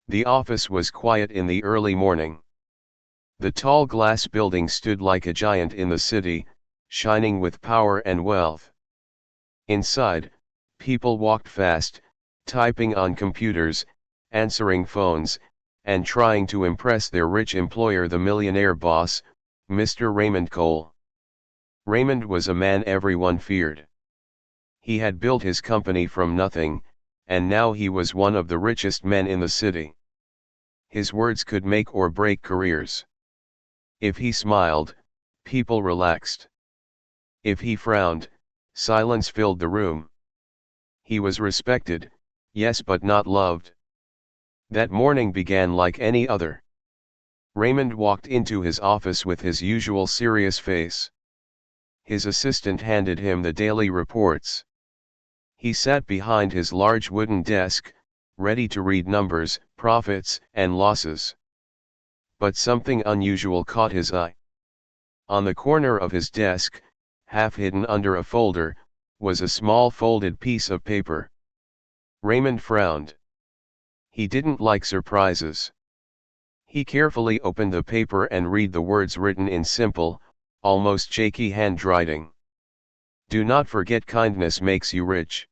The office was quiet in the early morning. The tall glass building stood like a giant in the city, shining with power and wealth. Inside, people walked fast, typing on computers, answering phones, and trying to impress their rich employer, the millionaire boss, Mr. Raymond Cole. Raymond was a man everyone feared. He had built his company from nothing, and now he was one of the richest men in the city. His words could make or break careers. If he smiled, people relaxed. If he frowned, silence filled the room. He was respected, yes, but not loved. That morning began like any other. Raymond walked into his office with his usual serious face. His assistant handed him the daily reports. He sat behind his large wooden desk, ready to read numbers, profits, and losses. But something unusual caught his eye. On the corner of his desk, half hidden under a folder, was a small folded piece of paper. Raymond frowned. He didn't like surprises. He carefully opened the paper and read the words written in simple, almost shaky handwriting. "Do not forget kindness makes you rich."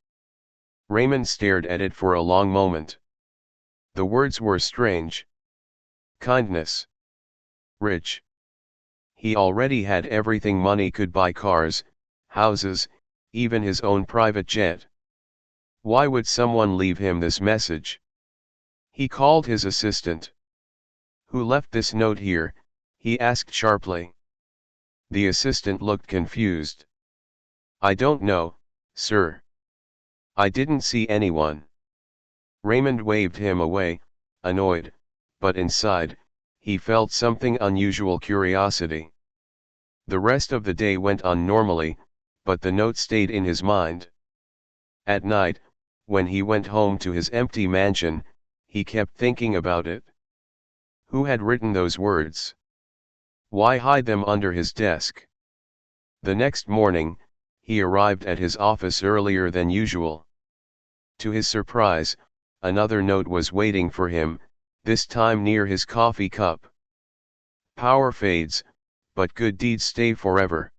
Raymond stared at it for a long moment. The words were strange. Kindness. Rich. He already had everything money could buy: cars, houses, even his own private jet. Why would someone leave him this message? He called his assistant. "Who left this note here?" he asked sharply. The assistant looked confused. "I don't know, sir. I didn't see anyone." Raymond waved him away, annoyed, but inside, he felt something unusual: curiosity. The rest of the day went on normally, but the note stayed in his mind. At night, when he went home to his empty mansion, he kept thinking about it. Who had written those words? Why hide them under his desk? The next morning, he arrived at his office earlier than usual. To his surprise, another note was waiting for him, this time near his coffee cup. "Power fades, but good deeds stay forever."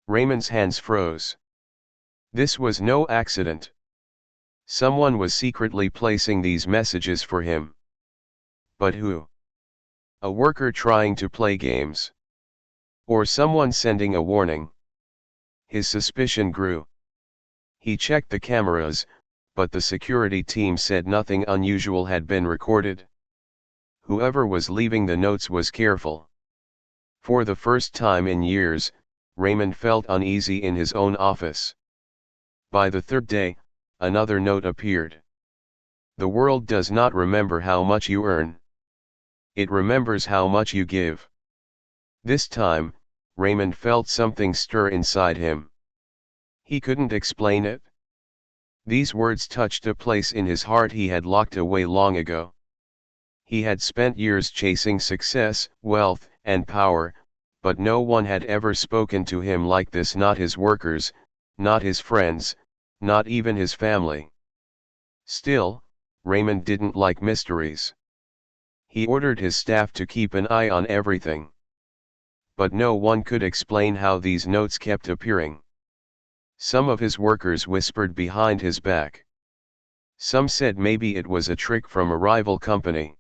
Raymond's hands froze. This was no accident. Someone was secretly placing these messages for him. But who? A worker trying to play games? Or someone sending a warning? His suspicion grew. He checked the cameras, but the security team said nothing unusual had been recorded. Whoever was leaving the notes was careful. For the first time in years, Raymond felt uneasy in his own office. By the third day, another note appeared. "The world does not remember how much you earn. It remembers how much you give." This time, Raymond felt something stir inside him. He couldn't explain it. These words touched a place in his heart he had locked away long ago. He had spent years chasing success, wealth, and power, but no one had ever spoken to him like this: not his workers, not his friends, not even his family. Still, Raymond didn't like mysteries. He ordered his staff to keep an eye on everything. But no one could explain how these notes kept appearing. Some of his workers whispered behind his back. Some said maybe it was a trick from a rival company.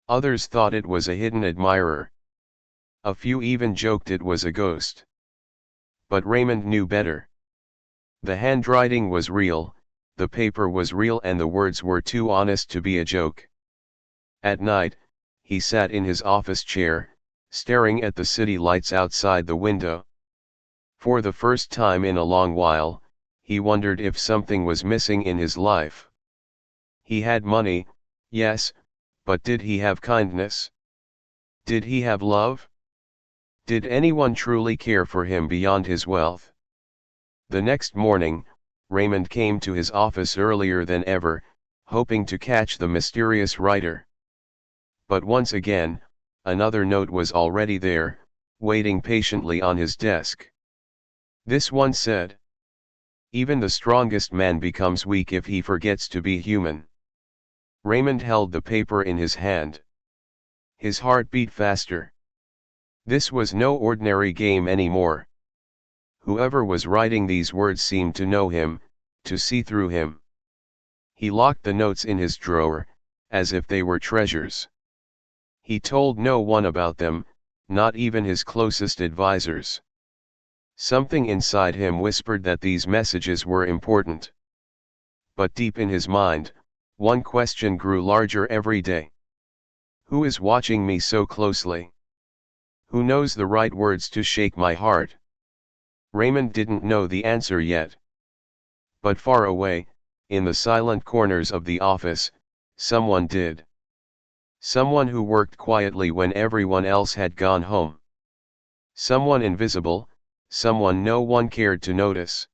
Others thought it was a hidden admirer. A few even joked it was a ghost. But Raymond knew better. The handwriting was real, the paper was real, and the words were too honest to be a joke. At night, he sat in his office chair, staring at the city lights outside the window. For the first time in a long while, he wondered if something was missing in his life. He had money, yes, but did he have kindness? Did he have love? Did anyone truly care for him beyond his wealth? The next morning, Raymond came to his office earlier than ever, hoping to catch the mysterious writer. But once again, another note was already there, waiting patiently on his desk. This one said, "Even the strongest man becomes weak if he forgets to be human." Raymond held the paper in his hand. His heart beat faster. This was no ordinary game anymore. Whoever was writing these words seemed to know him, to see through him. He locked the notes in his drawer, as if they were treasures. He told no one about them, not even his closest advisors. Something inside him whispered that these messages were important. But deep in his mind, one question grew larger every day. Who is watching me so closely? Who knows the right words to shake my heart? Raymond didn't know the answer yet. But far away, in the silent corners of the office, someone did. Someone who worked quietly when everyone else had gone home. Someone invisible, someone no one cared to notice.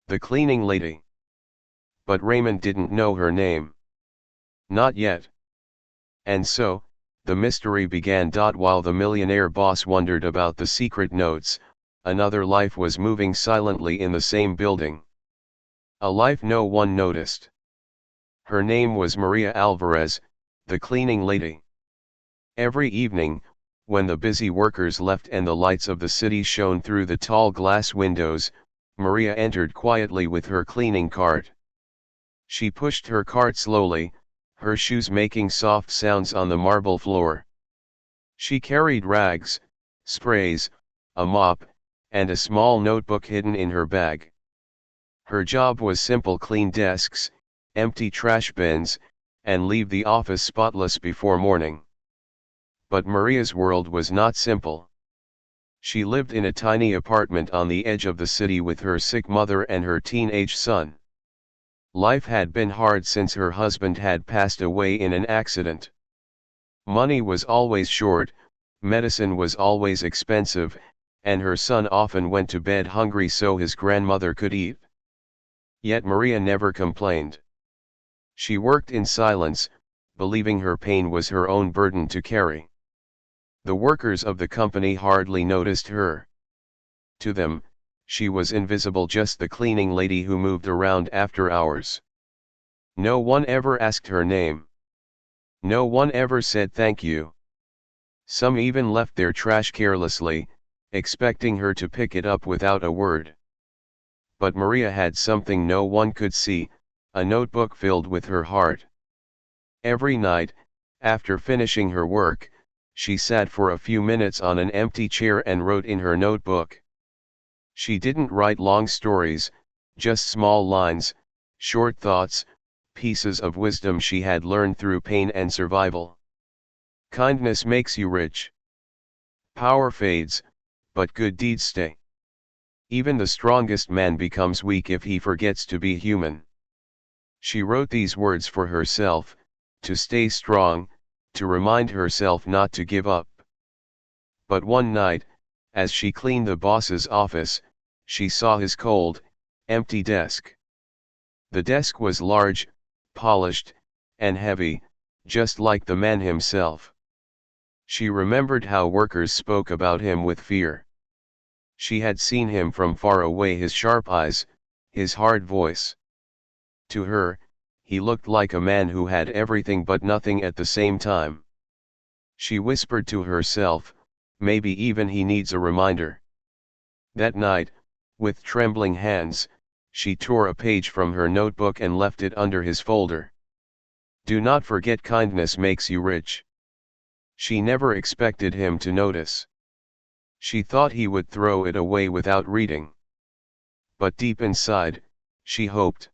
The cleaning lady. But Raymond didn't know her name. Not yet. And so, the mystery began. While the millionaire boss wondered about the secret notes, another life was moving silently in the same building. A life no one noticed. Her name was Maria Alvarez, the cleaning lady. Every evening, when the busy workers left and the lights of the city shone through the tall glass windows, Maria entered quietly with her cleaning cart. She pushed her cart slowly, her shoes making soft sounds on the marble floor. She carried rags, sprays, a mop, and a small notebook hidden in her bag. Her job was simple: clean desks, empty trash bins, and leave the office spotless before morning. But Maria's world was not simple. She lived in a tiny apartment on the edge of the city with her sick mother and her teenage son. Life had been hard since her husband had passed away in an accident. Money was always short, medicine was always expensive, and her son often went to bed hungry so his grandmother could eat. Yet Maria never complained. She worked in silence, believing her pain was her own burden to carry. The workers of the company hardly noticed her. To them, she was invisible, just the cleaning lady who moved around after hours. No one ever asked her name. No one ever said thank you. Some even left their trash carelessly, expecting her to pick it up without a word. But Maria had something no one could see, a notebook filled with her heart. Every night, after finishing her work, she sat for a few minutes on an empty chair and wrote in her notebook. She didn't write long stories, just small lines, short thoughts, pieces of wisdom she had learned through pain and survival. Kindness makes you rich. Power fades, but good deeds stay. Even the strongest man becomes weak if he forgets to be human. She wrote these words for herself, to stay strong, to remind herself not to give up. But one night, as she cleaned the boss's office, she saw his cold, empty desk. The desk was large, polished, and heavy, just like the man himself. She remembered how workers spoke about him with fear. She had seen him from far away, his sharp eyes, his hard voice. To her, he looked like a man who had everything but nothing at the same time. She whispered to herself, maybe even he needs a reminder. That night, with trembling hands, she tore a page from her notebook and left it under his folder. Do not forget, kindness makes you rich. She never expected him to notice. She thought he would throw it away without reading. But deep inside, she hoped.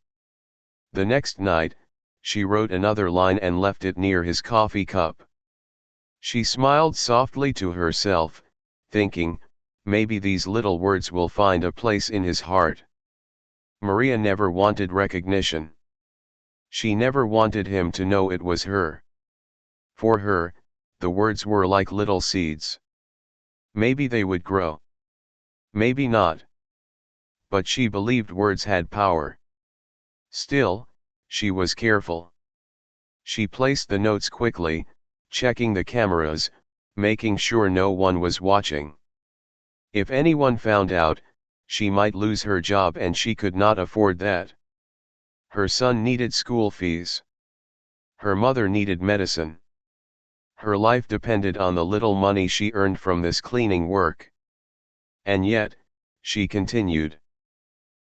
The next night, she wrote another line and left it near his coffee cup. She smiled softly to herself, thinking, maybe these little words will find a place in his heart. Maria never wanted recognition. She never wanted him to know it was her. For her, the words were like little seeds. Maybe they would grow. Maybe not. But she believed words had power. Still, she was careful. She placed the notes quickly, checking the cameras, making sure no one was watching. If anyone found out, she might lose her job, and she could not afford that. Her son needed school fees. Her mother needed medicine. Her life depended on the little money she earned from this cleaning work. And yet, she continued.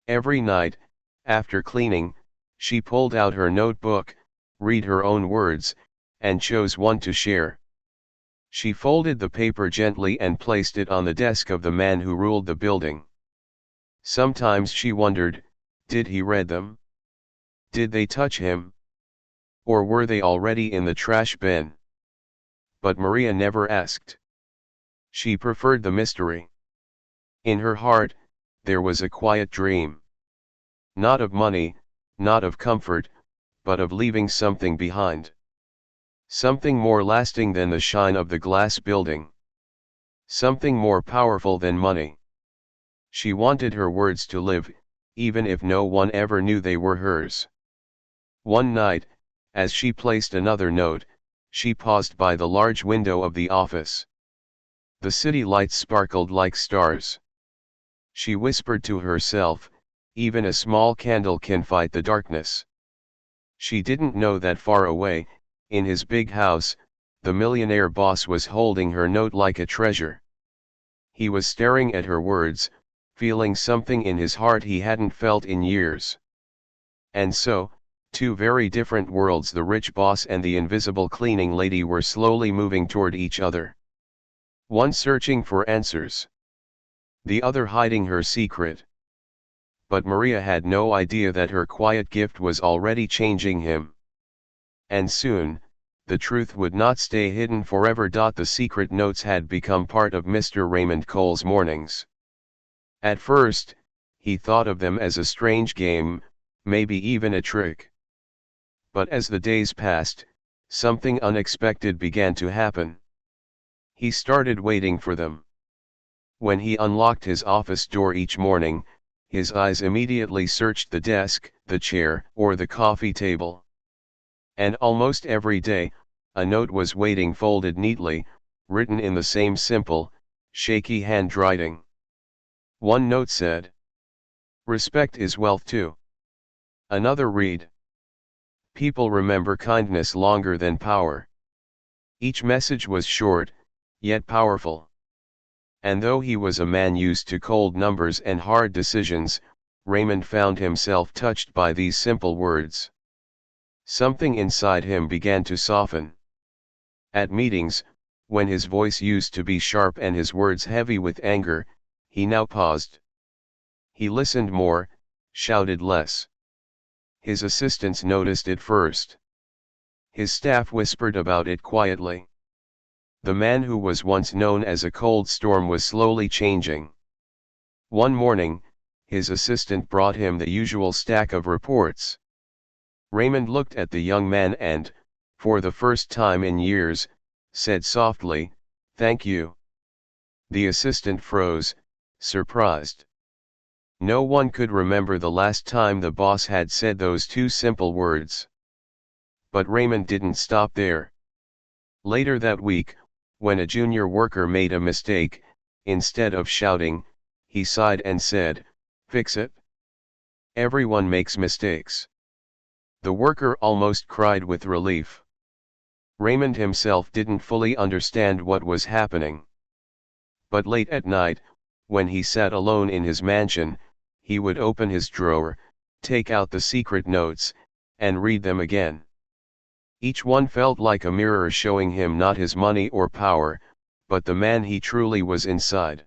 Every night, after cleaning, she pulled out her notebook, read her own words, and chose one to share. She folded the paper gently and placed it on the desk of the man who ruled the building. Sometimes she wondered, did he read them? Did they touch him? Or were they already in the trash bin? But Maria never asked. She preferred the mystery. In her heart, there was a quiet dream. Not of money, not of comfort, but of leaving something behind. Something more lasting than the shine of the glass building. Something more powerful than money. She wanted her words to live, even if no one ever knew they were hers. One night, as she placed another note, she paused by the large window of the office. The city lights sparkled like stars. She whispered to herself, even a small candle can fight the darkness. She didn't know that far away, in his big house, the millionaire boss was holding her note like a treasure. He was staring at her words, feeling something in his heart he hadn't felt in years. And so, two very different worlds, the rich boss and the invisible cleaning lady, were slowly moving toward each other. One searching for answers. The other hiding her secret. But Maria had no idea that her quiet gift was already changing him. And soon, the truth would not stay hidden forever. The secret notes had become part of Mr. Raymond Cole's mornings. At first, he thought of them as a strange game, maybe even a trick. But as the days passed, something unexpected began to happen. He started waiting for them. When he unlocked his office door each morning, his eyes immediately searched the desk, the chair, or the coffee table. And almost every day, a note was waiting, folded neatly, written in the same simple, shaky handwriting. One note said, "Respect is wealth too." Another read, "People remember kindness longer than power." Each message was short, yet powerful. And though he was a man used to cold numbers and hard decisions, Raymond found himself touched by these simple words. Something inside him began to soften. At meetings, when his voice used to be sharp and his words heavy with anger, he now paused. He listened more, shouted less. His assistants noticed it first. His staff whispered about it quietly. The man who was once known as a cold storm was slowly changing. One morning, his assistant brought him the usual stack of reports. Raymond looked at the young man and, for the first time in years, said softly, "Thank you." The assistant froze, surprised. No one could remember the last time the boss had said those two simple words. But Raymond didn't stop there. Later that week, when a junior worker made a mistake, instead of shouting, he sighed and said, "Fix it." Everyone makes mistakes. The worker almost cried with relief. Raymond himself didn't fully understand what was happening. But late at night, when he sat alone in his mansion, he would open his drawer, take out the secret notes, and read them again. Each one felt like a mirror showing him not his money or power, but the man he truly was inside.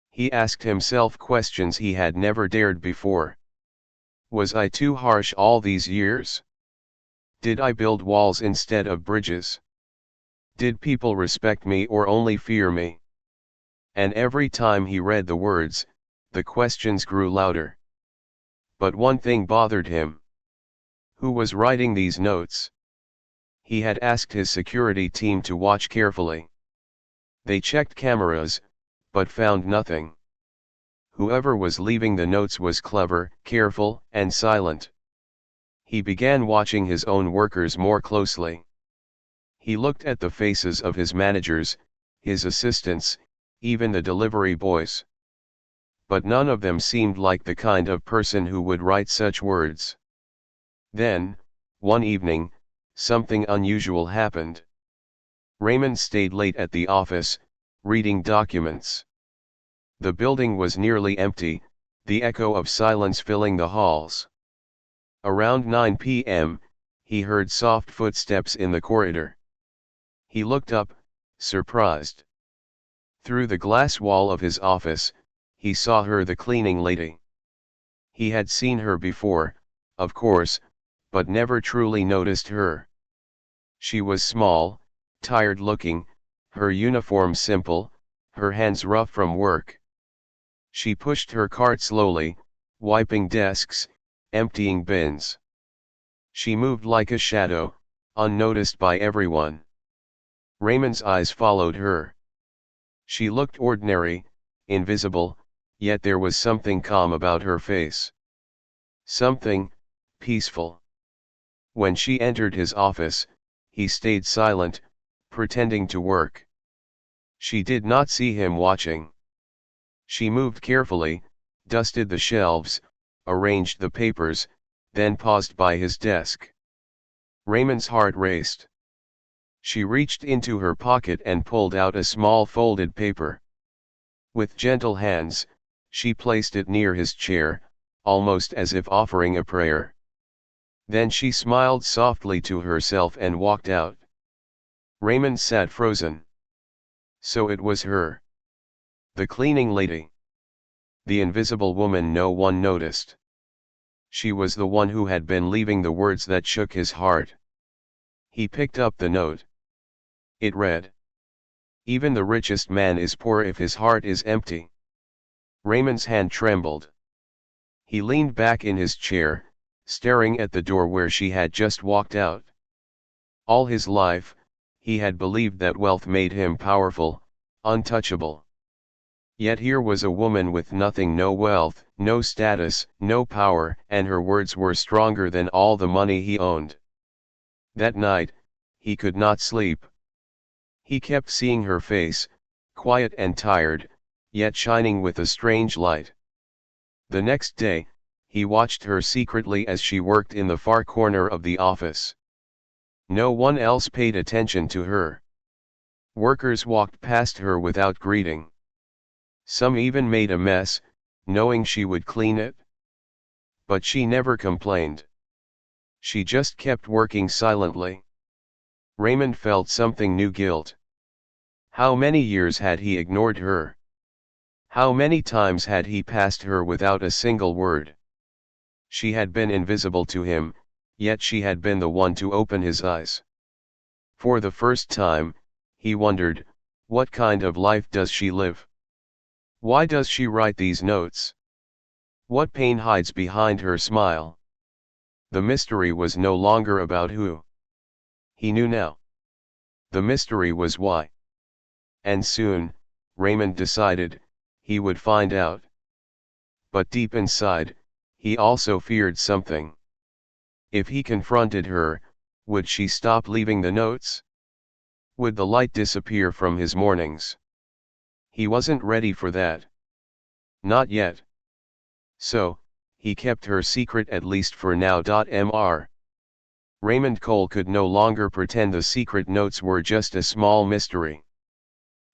He asked himself questions he had never dared before. Was I too harsh all these years? Did I build walls instead of bridges? Did people respect me or only fear me? And every time he read the words, the questions grew louder. But one thing bothered him. Who was writing these notes? He had asked his security team to watch carefully. They checked cameras, but found nothing. Whoever was leaving the notes was clever, careful, and silent. He began watching his own workers more closely. He looked at the faces of his managers, his assistants, even the delivery boys. But none of them seemed like the kind of person who would write such words. Then, one evening, something unusual happened. Raymond stayed late at the office, reading documents. The building was nearly empty, the echo of silence filling the halls. Around 9 p.m., he heard soft footsteps in the corridor. He looked up, surprised. Through the glass wall of his office, he saw her, the cleaning lady. He had seen her before, of course, but never truly noticed her. She was small, tired-looking, her uniform simple, her hands rough from work. She pushed her cart slowly, wiping desks, emptying bins. She moved like a shadow, unnoticed by everyone. Raymond's eyes followed her. She looked ordinary, invisible, yet there was something calm about her face. Something peaceful. When she entered his office, he stayed silent, pretending to work. She did not see him watching. She moved carefully, dusted the shelves, arranged the papers, then paused by his desk. Raymond's heart raced. She reached into her pocket and pulled out a small folded paper. With gentle hands, she placed it near his chair, almost as if offering a prayer. Then she smiled softly to herself and walked out. Raymond sat frozen. So it was her. The cleaning lady. The invisible woman no one noticed. She was the one who had been leaving the words that shook his heart. He picked up the note. It read, "Even the richest man is poor if his heart is empty." Raymond's hand trembled. He leaned back in his chair, staring at the door where she had just walked out. All his life, he had believed that wealth made him powerful, untouchable. Yet here was a woman with nothing, no wealth, no status, no power, and her words were stronger than all the money he owned. That night, he could not sleep. He kept seeing her face, quiet and tired, yet shining with a strange light. The next day, he watched her secretly as she worked in the far corner of the office. No one else paid attention to her. Workers walked past her without greeting. Some even made a mess, knowing she would clean it. But she never complained. She just kept working silently. Raymond felt something new: guilt. How many years had he ignored her? How many times had he passed her without a single word? She had been invisible to him, yet she had been the one to open his eyes. For the first time, he wondered, what kind of life does she live? Why does she write these notes? What pain hides behind her smile? The mystery was no longer about who. He knew now. The mystery was why. And soon, Raymond decided, he would find out. But deep inside, he also feared something. If he confronted her, would she stop leaving the notes? Would the light disappear from his mornings? He wasn't ready for that. Not yet. So, he kept her secret, at least for now. Mr. Raymond Cole could no longer pretend the secret notes were just a small mystery.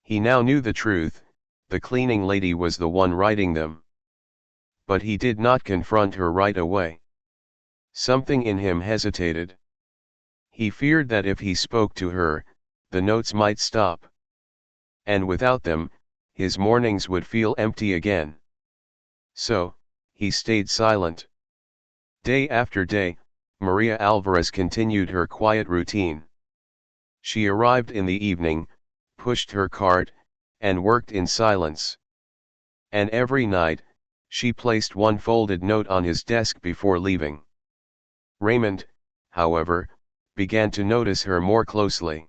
He now knew the truth: the cleaning lady was the one writing them. But he did not confront her right away. Something in him hesitated. He feared that if he spoke to her, the notes might stop. And without them, his mornings would feel empty again. So, he stayed silent. Day after day, Maria Alvarez continued her quiet routine. She arrived in the evening, pushed her cart, and worked in silence. And every night, she placed one folded note on his desk before leaving. Raymond, however, began to notice her more closely.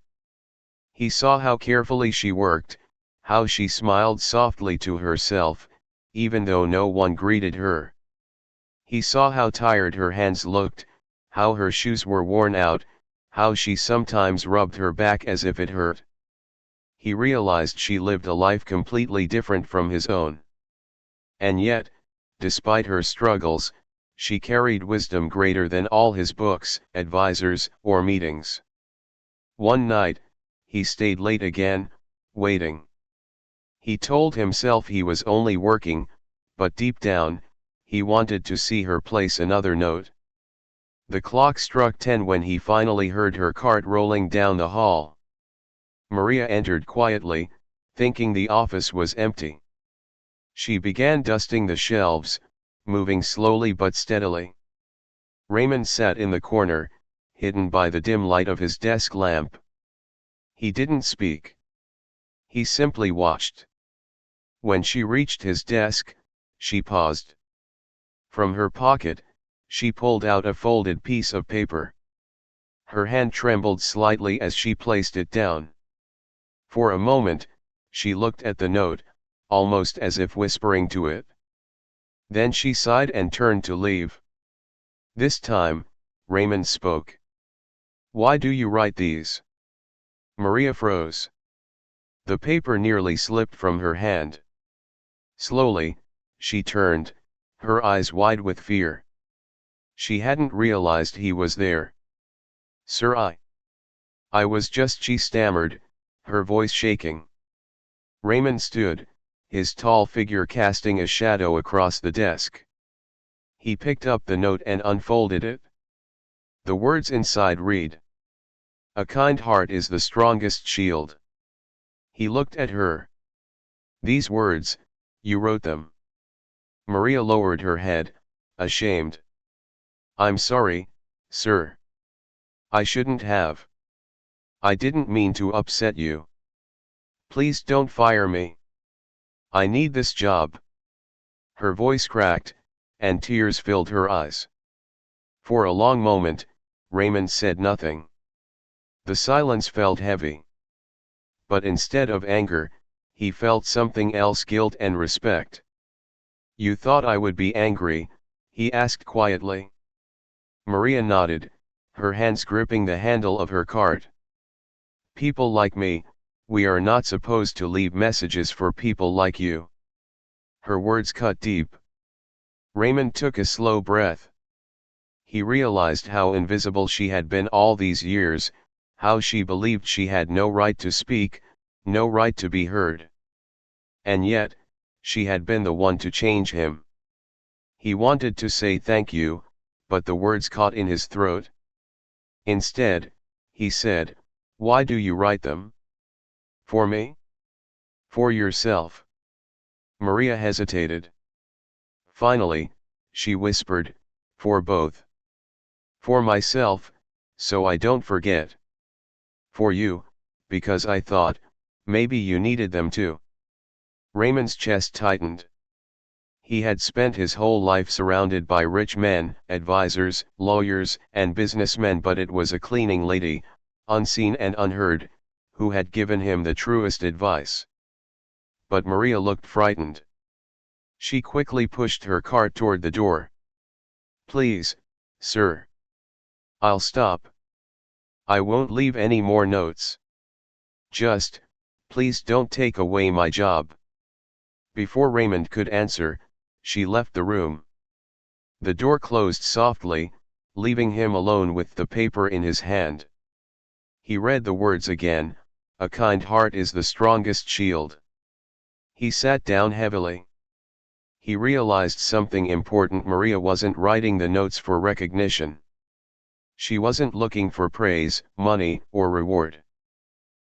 He saw how carefully she worked, how she smiled softly to herself, even though no one greeted her. He saw how tired her hands looked, how her shoes were worn out, how she sometimes rubbed her back as if it hurt. He realized she lived a life completely different from his own. And yet, despite her struggles, she carried wisdom greater than all his books, advisors, or meetings. One night, he stayed late again, waiting. He told himself he was only working, but deep down, he wanted to see her place another note. The clock struck 10 when he finally heard her cart rolling down the hall. Maria entered quietly, thinking the office was empty. She began dusting the shelves, moving slowly but steadily. Raymond sat in the corner, hidden by the dim light of his desk lamp. He didn't speak. He simply watched. When she reached his desk, she paused. From her pocket, she pulled out a folded piece of paper. Her hand trembled slightly as she placed it down. For a moment, she looked at the note, almost as if whispering to it. Then she sighed and turned to leave. This time, Raymond spoke. "Why do you write these?" Maria froze. The paper nearly slipped from her hand. Slowly, she turned, her eyes wide with fear. She hadn't realized he was there. "Sir, I was just," she stammered, her voice shaking. Raymond stood, his tall figure casting a shadow across the desk. He picked up the note and unfolded it. The words inside read, "A kind heart is the strongest shield." He looked at her. "These words, you wrote them?" Maria lowered her head, ashamed. "I'm sorry, sir. I shouldn't have. I didn't mean to upset you. Please don't fire me. I need this job." Her voice cracked, and tears filled her eyes. For a long moment, Raymond said nothing. The silence felt heavy. But instead of anger, he felt something else: guilt and respect. "You thought I would be angry?" he asked quietly. Maria nodded, her hands gripping the handle of her cart. "People like me, we are not supposed to leave messages for people like you." Her words cut deep. Raymond took a slow breath. He realized how invisible she had been all these years, how she believed she had no right to speak, no right to be heard. And yet, she had been the one to change him. He wanted to say thank you, but the words caught in his throat. Instead, he said, "Why do you write them? For me? For yourself?" Maria hesitated. Finally, she whispered, "For both. For myself, so I don't forget. For you, because I thought, maybe you needed them too." Raymond's chest tightened. He had spent his whole life surrounded by rich men, advisors, lawyers, and businessmen, but it was a cleaning lady, unseen and unheard, who had given him the truest advice. But Maria looked frightened. She quickly pushed her cart toward the door. "Please, sir. I'll stop. I won't leave any more notes. Just, please don't take away my job." Before Raymond could answer, she left the room. The door closed softly, leaving him alone with the paper in his hand. He read the words again, "A kind heart is the strongest shield." He sat down heavily. He realized something important: Maria wasn't writing the notes for recognition. She wasn't looking for praise, money, or reward.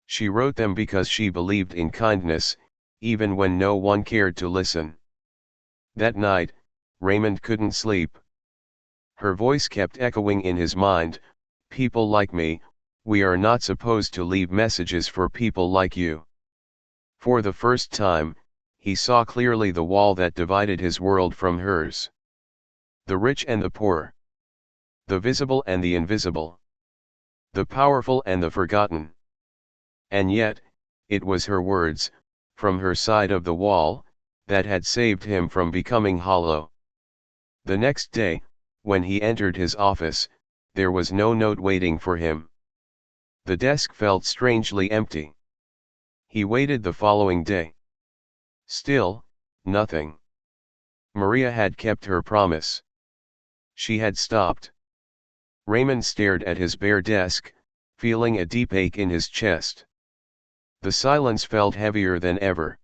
She wrote them because she believed in kindness, even when no one cared to listen. That night, Raymond couldn't sleep. Her voice kept echoing in his mind, "People like me, we are not supposed to leave messages for people like you." For the first time, he saw clearly the wall that divided his world from hers. The rich and the poor. The visible and the invisible. The powerful and the forgotten. And yet, it was her words, from her side of the wall, that had saved him from becoming hollow. The next day, when he entered his office, there was no note waiting for him. The desk felt strangely empty. He waited the following day. Still, nothing. Maria had kept her promise. She had stopped. Raymond stared at his bare desk, feeling a deep ache in his chest. The silence felt heavier than ever.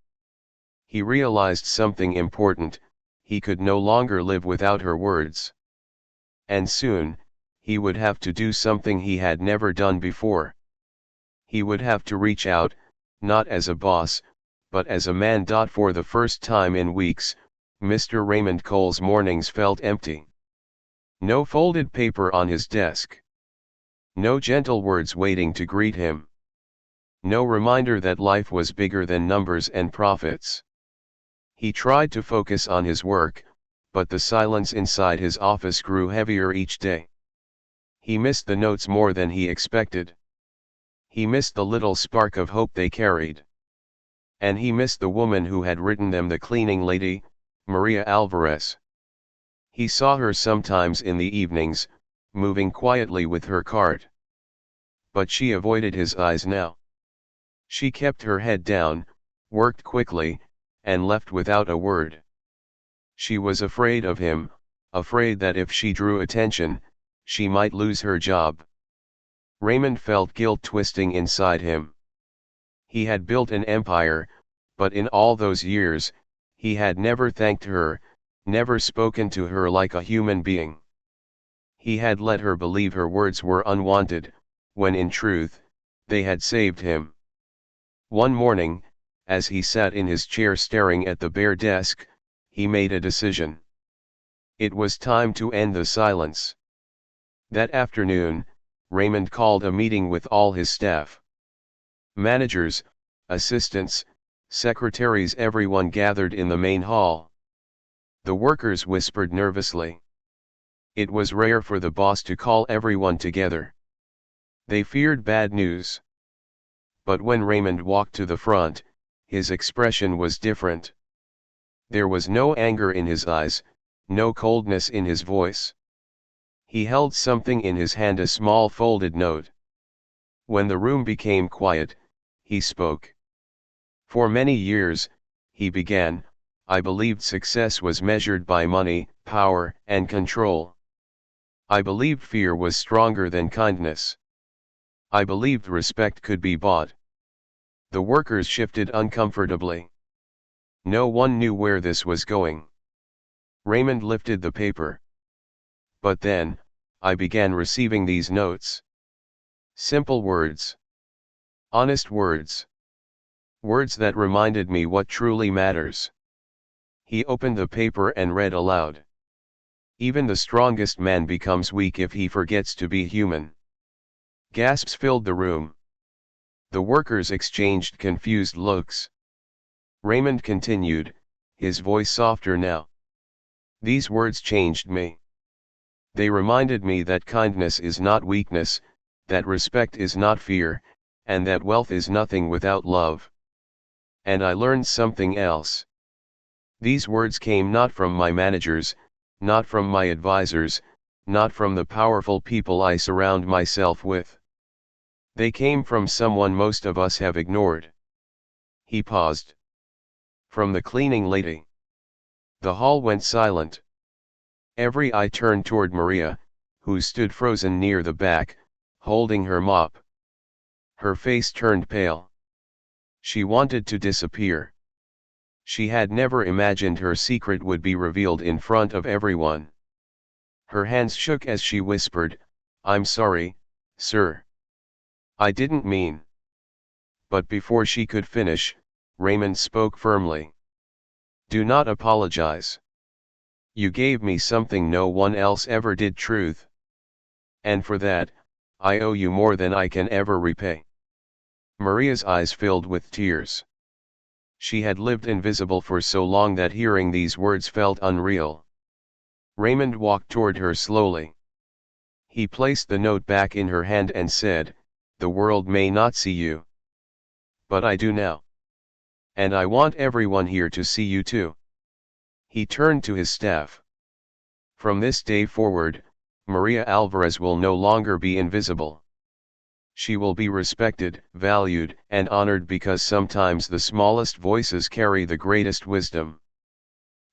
He realized something important: he could no longer live without her words. And soon, he would have to do something he had never done before. He would have to reach out, not as a boss, but as a man. For the first time in weeks, Mr. Raymond Cole's mornings felt empty. No folded paper on his desk. No gentle words waiting to greet him. No reminder that life was bigger than numbers and profits. He tried to focus on his work, but the silence inside his office grew heavier each day. He missed the notes more than he expected. He missed the little spark of hope they carried. And he missed the woman who had written them, the cleaning lady, Maria Alvarez. He saw her sometimes in the evenings, moving quietly with her cart. But she avoided his eyes now. She kept her head down, worked quickly, and left without a word. She was afraid of him, afraid that if she drew attention, she might lose her job. Raymond felt guilt twisting inside him. He had built an empire, but in all those years, he had never thanked her, never spoken to her like a human being. He had let her believe her words were unwanted, when in truth, they had saved him. One morning, as he sat in his chair staring at the bare desk, he made a decision. It was time to end the silence. That afternoon, Raymond called a meeting with all his staff. Managers, assistants, secretaries, everyone gathered in the main hall. The workers whispered nervously. It was rare for the boss to call everyone together. They feared bad news. But when Raymond walked to the front, his expression was different. There was no anger in his eyes, no coldness in his voice. He held something in his hand, a small folded note. When the room became quiet, he spoke. For many years, he began, I believed success was measured by money, power, and control. I believed fear was stronger than kindness. I believed respect could be bought. The workers shifted uncomfortably. No one knew where this was going. Raymond lifted the paper. But then, I began receiving these notes. Simple words. Honest words. Words that reminded me what truly matters. He opened the paper and read aloud. Even the strongest man becomes weak if he forgets to be human. Gasps filled the room. The workers exchanged confused looks. Raymond continued, his voice softer now. These words changed me. They reminded me that kindness is not weakness, that respect is not fear, and that wealth is nothing without love. And I learned something else. These words came not from my managers, not from my advisors, not from the powerful people I surround myself with. They came from someone most of us have ignored. He paused. From the cleaning lady. The hall went silent. Every eye turned toward Maria, who stood frozen near the back, holding her mop. Her face turned pale. She wanted to disappear. She had never imagined her secret would be revealed in front of everyone. Her hands shook as she whispered, I'm sorry, sir. I didn't mean. But before she could finish, Raymond spoke firmly. Do not apologize. You gave me something no one else ever did, truth. And for that, I owe you more than I can ever repay. Maria's eyes filled with tears. She had lived invisible for so long that hearing these words felt unreal. Raymond walked toward her slowly. He placed the note back in her hand and said, the world may not see you. But I do now. And I want everyone here to see you too. He turned to his staff. From this day forward, Maria Alvarez will no longer be invisible. She will be respected, valued, and honored because sometimes the smallest voices carry the greatest wisdom.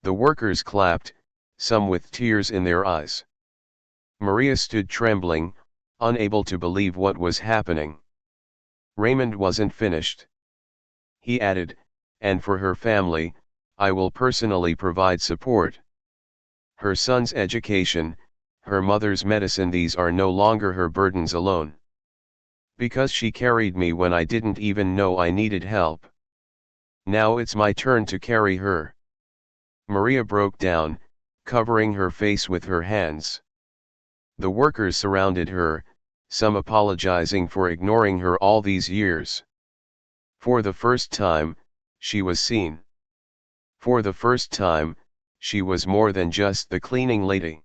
The workers clapped, some with tears in their eyes. Maria stood trembling, unable to believe what was happening. Raymond wasn't finished. He added, "And for her family, I will personally provide support. Her son's education, her mother's medicine, these are no longer her burdens alone. Because she carried me when I didn't even know I needed help. Now it's my turn to carry her." Maria broke down, covering her face with her hands. The workers surrounded her, some apologizing for ignoring her all these years. For the first time, she was seen. For the first time, she was more than just the cleaning lady.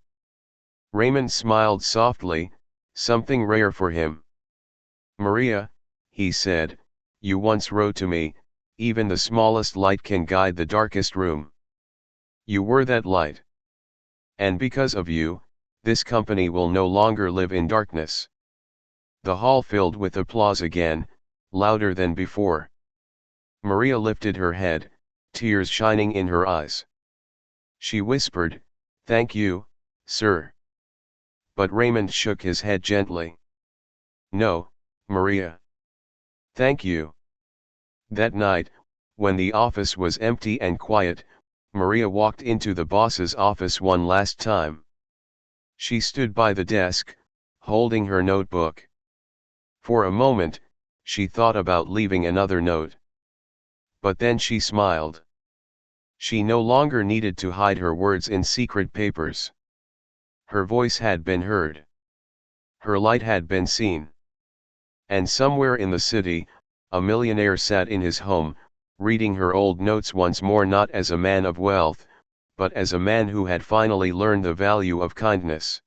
Raymond smiled softly, something rare for him. "Maria," he said, "you once wrote to me, even the smallest light can guide the darkest room. You were that light. And because of you, this company will no longer live in darkness." The hall filled with applause again, louder than before. Maria lifted her head, tears shining in her eyes. She whispered, "Thank you, sir." But Raymond shook his head gently. "No, Maria. Thank you." That night, when the office was empty and quiet, Maria walked into the boss's office one last time. She stood by the desk, holding her notebook. For a moment, she thought about leaving another note. But then she smiled. She no longer needed to hide her words in secret papers. Her voice had been heard. Her light had been seen. And somewhere in the city, a millionaire sat in his home, reading her old notes once more, not as a man of wealth, but as a man who had finally learned the value of kindness.